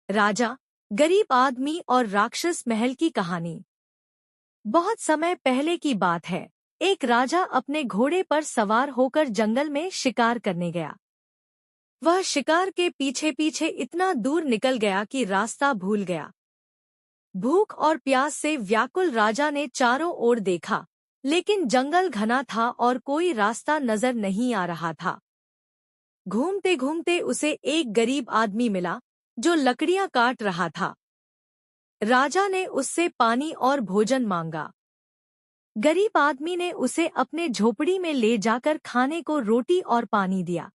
राजा, गरीब आदमी और राक्षस महल की कहानी। बहुत समय पहले की बात है। एक राजा अपने घोड़े पर सवार होकर जंगल में शिकार करने गया। वह शिकार के पीछे पीछे इतना दूर निकल गया कि रास्ता भूल गया। भूख और प्यास से व्याकुल राजा ने चारों ओर देखा, लेकिन जंगल घना था और कोई रास्ता नजर नहीं आ रहा था। घूमते घूमते उसे एक गरीब आदमी मिला, जो लकड़ियां काट रहा था। राजा ने उससे पानी और भोजन मांगा। गरीब आदमी ने उसे अपने झोपड़ी में ले जाकर खाने को रोटी और पानी दिया।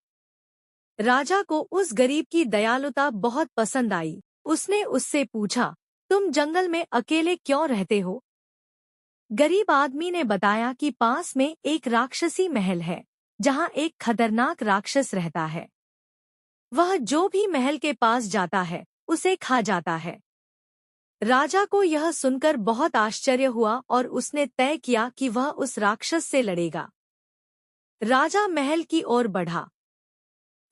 राजा को उस गरीब की दयालुता बहुत पसंद आई। उसने उससे पूछा, तुम जंगल में अकेले क्यों रहते हो? गरीब आदमी ने बताया कि पास में एक राक्षसी महल है, जहां एक खतरनाक राक्षस रहता है। वह जो भी महल के पास जाता है, उसे खा जाता है। राजा को यह सुनकर बहुत आश्चर्य हुआ और उसने तय किया कि वह उस राक्षस से लड़ेगा। राजा महल की ओर बढ़ा।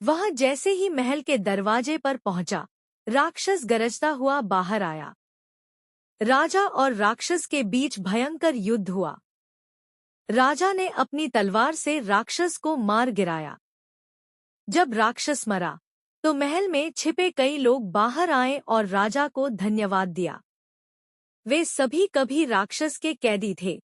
वह जैसे ही महल के दरवाजे पर पहुंचा, राक्षस गरजता हुआ बाहर आया। राजा और राक्षस के बीच भयंकर युद्ध हुआ। राजा ने अपनी तलवार से राक्षस को मार गिराया। जब राक्षस मरा, तो महल में छिपे कई लोग बाहर आए और राजा को धन्यवाद दिया। वे सभी कभी राक्षस के कैदी थे।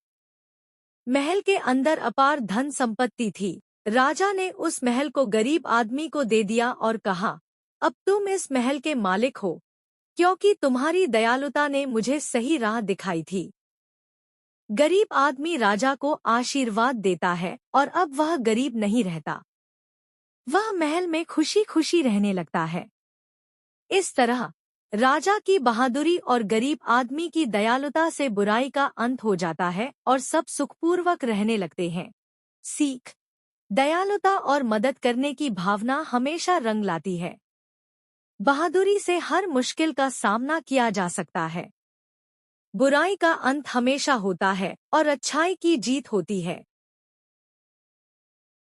महल के अंदर अपार धन संपत्ति थी। राजा ने उस महल को गरीब आदमी को दे दिया और कहा, अब तुम इस महल के मालिक हो, क्योंकि तुम्हारी दयालुता ने मुझे सही राह दिखाई थी। गरीब आदमी राजा को आशीर्वाद देता है और अब वह गरीब नहीं रहता। वह महल में खुशी खुशी रहने लगता है। इस तरह राजा की बहादुरी और गरीब आदमी की दयालुता से बुराई का अंत हो जाता है और सब सुखपूर्वक रहने लगते हैं। सीख: दयालुता और मदद करने की भावना हमेशा रंग लाती है। बहादुरी से हर मुश्किल का सामना किया जा सकता है। बुराई का अंत हमेशा होता है और अच्छाई की जीत होती है।